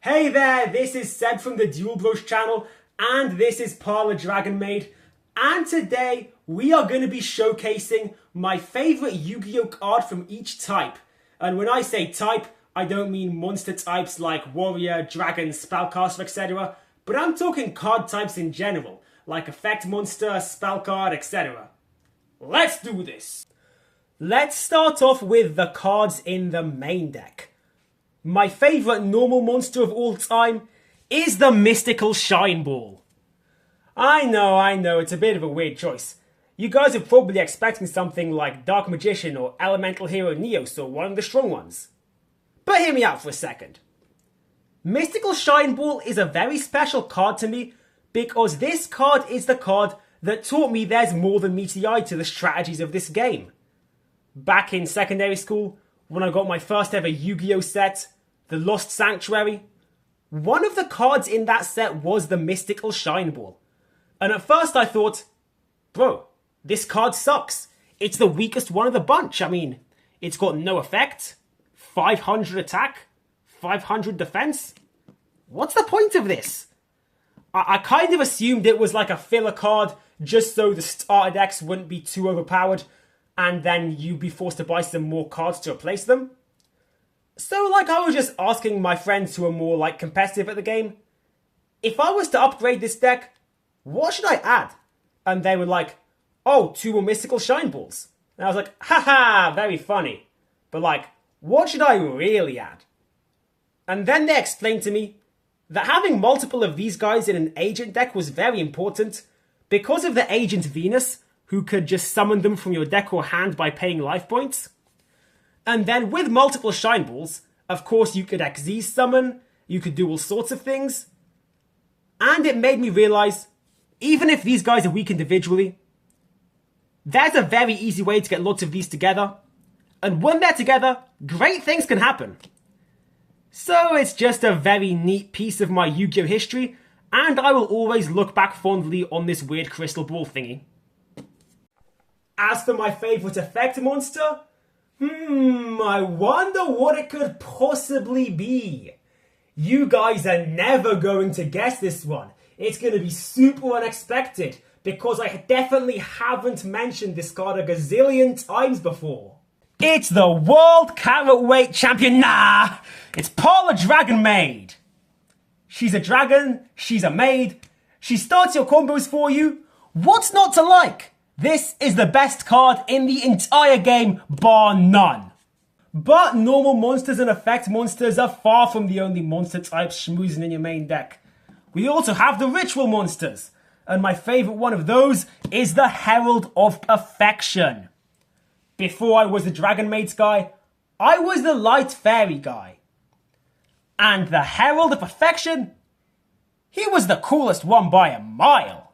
Hey there, this is Seb from the Dual Brush channel, and this is Parlor Dragon Maid, and today we are going to be showcasing my favourite Yu-Gi-Oh card from each type. And when I say type, I don't mean monster types like Warrior, Dragon, Spellcaster, etc. But I'm talking card types in general, like Effect Monster, Spell Card, etc. Let's do this! Let's start off with the cards in the main deck. My favourite normal monster of all time is the Mystical Shine Ball. I know, it's a bit of a weird choice. You guys are probably expecting something like Dark Magician or Elemental Hero Neos or one of the strong ones. But hear me out for a second. Mystical Shine Ball is a very special card to me because this card is the card that taught me there's more than meets the eye to the strategies of this game. Back in secondary school, when I got my first ever Yu-Gi-Oh set, the Lost Sanctuary, one of the cards in that set was the Mystical Shine Ball. And at first I thought, bro, this card sucks. It's the weakest one of the bunch. I mean, it's got no effect, 500 attack, 500 defense. What's the point of this? I kind of assumed it was like a filler card just so the starter decks wouldn't be too overpowered and then you'd be forced to buy some more cards to replace them. So I was just asking my friends who are more competitive at the game, if I was to upgrade this deck, what should I add? And they were like, oh, 2 more Mystical Shine Balls. And I was like, haha, very funny. But what should I really add? And then they explained to me that having multiple of these guys in an agent deck was very important because of the Agent Venus, who could just summon them from your deck or hand by paying life points. And then with multiple Shine Balls, of course you could Xyz summon, you could do all sorts of things. And it made me realise, even if these guys are weak individually, there's a very easy way to get lots of these together. And when they're together, great things can happen. So it's just a very neat piece of my Yu-Gi-Oh history, and I will always look back fondly on this weird crystal ball thingy. As for my favourite effect monster, I wonder what it could possibly be. You guys are never going to guess this one. It's going to be super unexpected because I definitely haven't mentioned this card a gazillion times before. It's the World Carrot Weight Champion. It's Parlor Dragon Maid. She's a dragon, she's a maid, she starts your combos for you. What's not to like? This is the best card in the entire game, bar none. But normal monsters and effect monsters are far from the only monster types schmoozing in your main deck. We also have the ritual monsters, and my favourite one of those is the Herald of Affection. Before I was the Dragon Maids guy, I was the Light Fairy guy. And the Herald of Affection, he was the coolest one by a mile.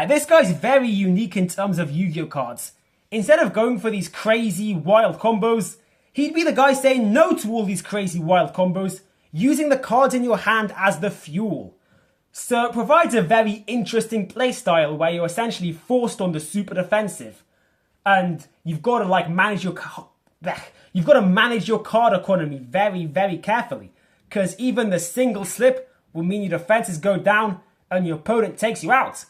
This guy's very unique in terms of Yu-Gi-Oh cards. Instead of going for these crazy wild combos, he'd be the guy saying no to all these crazy wild combos, using the cards in your hand as the fuel. So it provides a very interesting playstyle where you're essentially forced on the super defensive. And you've got to manage your card economy very, very carefully. Because even the single slip will mean your defenses go down and your opponent takes you out.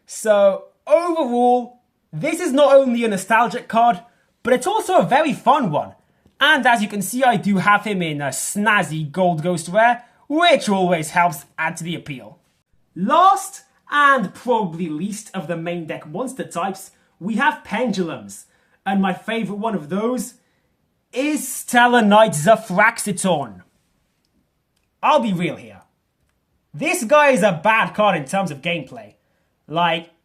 So, overall, this is not only a nostalgic card, but it's also a very fun one. And as you can see, I do have him in a snazzy Gold Ghost Rare, which always helps add to the appeal. Last, and probably least of the main deck monster types, we have Pendulums. And my favourite one of those is Stellar Knight Zafraxiton. I'll be real here. This guy is a bad card in terms of gameplay.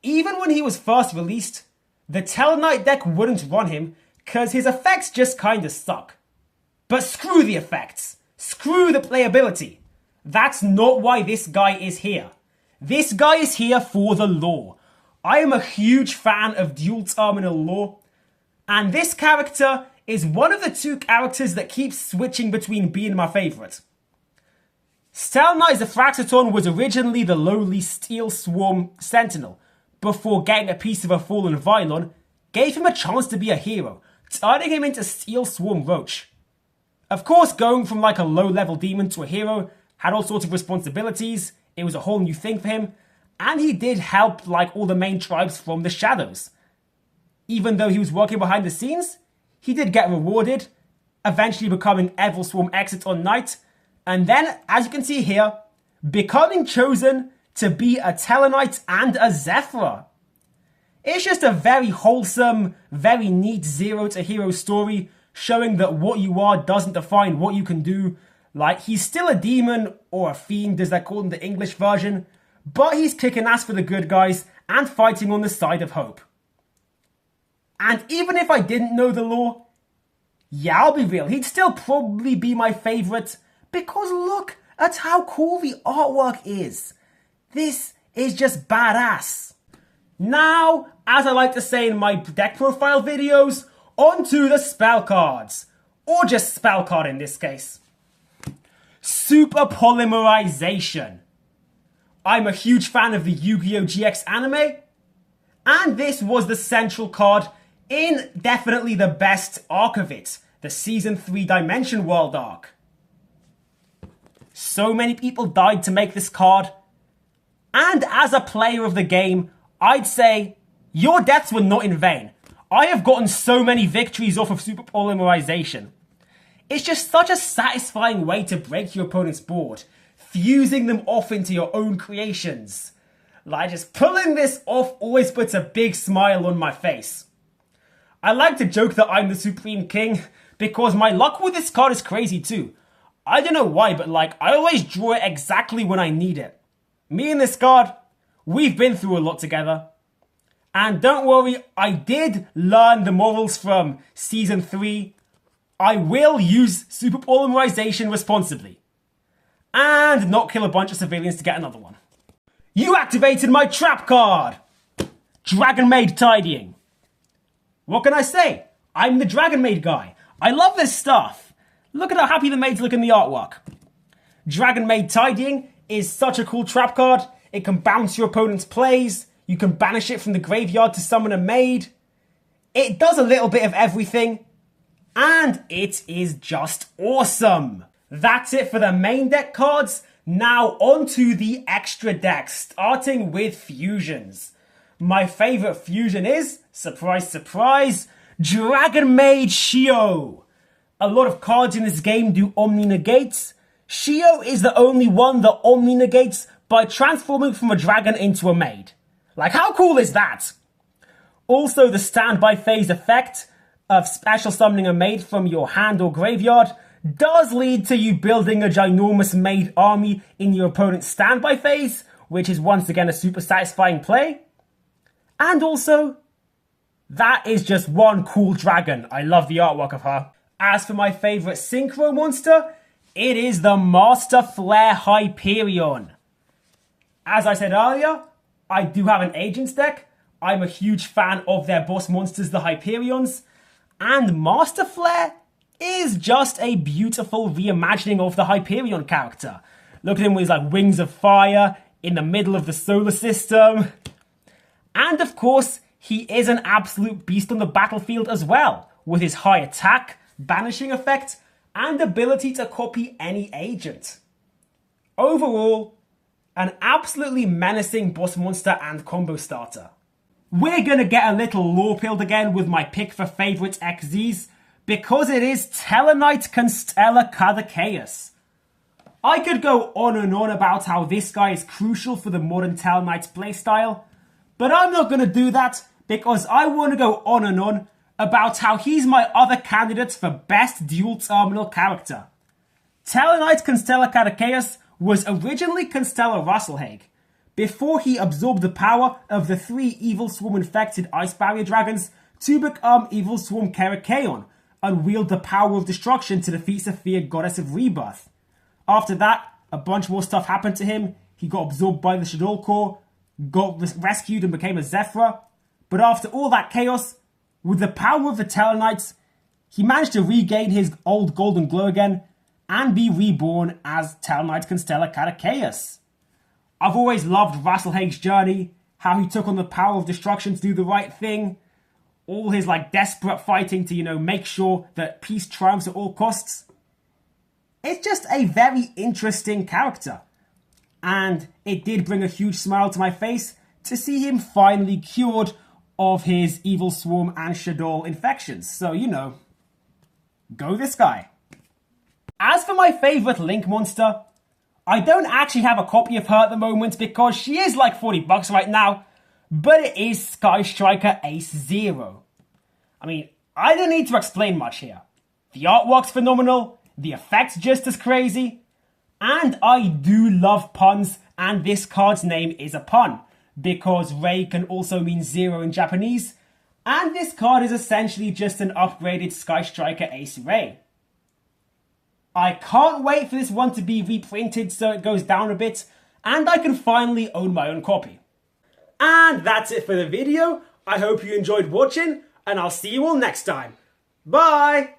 Even when he was first released, the Tellarknight deck wouldn't run him because his effects just kinda suck. But screw the effects. Screw the playability. That's not why this guy is here. This guy is here for the lore. I am a huge fan of dual terminal lore, and this character is one of the 2 characters that keeps switching between being my favourite. Stellar Knight Zafraxiton was originally the lowly Steel Swarm Sentinel, before getting a piece of a fallen Vylon, gave him a chance to be a hero, turning him into Steel Swarm Roach. Of course, going from like a low-level demon to a hero had all sorts of responsibilities. It was a whole new thing for him. And he did help like all the main tribes from the shadows. Even though he was working behind the scenes, he did get rewarded, eventually becoming Evil Swarm Exit on Night. And then, as you can see here, becoming chosen to be a Tellarknight and a Zephyr. It's just a very wholesome, very neat zero to hero story, showing that what you are doesn't define what you can do. Like, he's still a demon, or a fiend as they're called in the English version, but he's kicking ass for the good guys and fighting on the side of hope. And even if I didn't know the lore, yeah, I'll be real, he'd still probably be my favourite, because look at how cool the artwork is. This is just badass. Now, as I like to say in my deck profile videos, onto the spell cards. Or just spell card in this case. Super Polymerization. I'm a huge fan of the Yu-Gi-Oh! GX anime, and this was the central card in definitely the best arc of it, the Season 3 Dimension World arc. So many people died to make this card, and as a player of the game, I'd say your deaths were not in vain. I have gotten so many victories off of Super Polymerization. It's just such a satisfying way to break your opponent's board, fusing them off into your own creations. Like, just pulling this off always puts a big smile on my face. I like to joke that I'm the Supreme King, because my luck with this card is crazy too. I don't know why, but like, I always draw it exactly when I need it. Me and this card, we've been through a lot together. And don't worry, I did learn the morals from Season 3. I will use Super Polymerization responsibly. And not kill a bunch of civilians to get another one. You activated my trap card! Dragon Maid Tidying. What can I say? I'm the Dragon Maid guy. I love this stuff. Look at how happy the maids look in the artwork. Dragon Maid Tidying is such a cool trap card. It can bounce your opponent's plays. You can banish it from the graveyard to summon a maid. It does a little bit of everything. And it is just awesome. That's it for the main deck cards. Now on to the extra decks, starting with fusions. My favourite fusion is, surprise, surprise, Dragon Maid Shio. A lot of cards in this game do Omni Negates. Shio is the only one that Omni Negates by transforming from a dragon into a maid. Like, how cool is that? Also, the standby phase effect of special summoning a maid from your hand or graveyard does lead to you building a ginormous maid army in your opponent's standby phase, which is once again a super satisfying play. And also, that is just one cool dragon. I love the artwork of her. As for my favourite Synchro monster, it is the Master Flare Hyperion. As I said earlier, I do have an Agents deck. I'm a huge fan of their boss monsters, the Hyperions. And Master Flare is just a beautiful reimagining of the Hyperion character. Look at him with his like wings of fire in the middle of the solar system. And of course, he is an absolute beast on the battlefield as well, with his high attack, banishing effect, and ability to copy any agent. Overall, an absolutely menacing boss monster and combo starter. We're gonna get a little lore-pilled again with my pick for favourite XZs, because it is Tellarknight Constellar Cadaceus. I could go on and on about how this guy is crucial for the modern Tellarknight playstyle, but I'm not gonna do that because I want to go on and on about how he's my other candidate for best dual terminal character. Tellarknight Constellar Cadaceus was originally Constellar Russelhaig, before he absorbed the power of the 3 Evil Swarm infected Ice Barrier Dragons to become Evil Swarm Kerakaeon, and wield the power of destruction to defeat Sophia, Goddess of Rebirth. After that, a bunch more stuff happened to him. He got absorbed by the Shadol Core, got rescued and became a Zephyr. But after all that chaos, with the power of the Tellarknights, he managed to regain his old golden glow again and be reborn as Tellarknight Constellar Cadaceus. I've always loved Russelhaig's journey, how he took on the power of destruction to do the right thing, all his like desperate fighting to, make sure that peace triumphs at all costs. It's just a very interesting character. And it did bring a huge smile to my face to see him finally cured of his Evil Swarm and Shaddoll infections. So, you know, go this guy. As for my favourite Link monster, I don't actually have a copy of her at the moment because she is like $40 right now, but it is Sky Striker Ace Zero. I mean, I don't need to explain much here. The artwork's phenomenal, the effect's just as crazy, and I do love puns, and this card's name is a pun, because Rei can also mean zero in Japanese, and this card is essentially just an upgraded Sky Striker Ace Rei. I can't wait for this one to be reprinted so it goes down a bit, and I can finally own my own copy. And that's it for the video. I hope you enjoyed watching, and I'll see you all next time. Bye!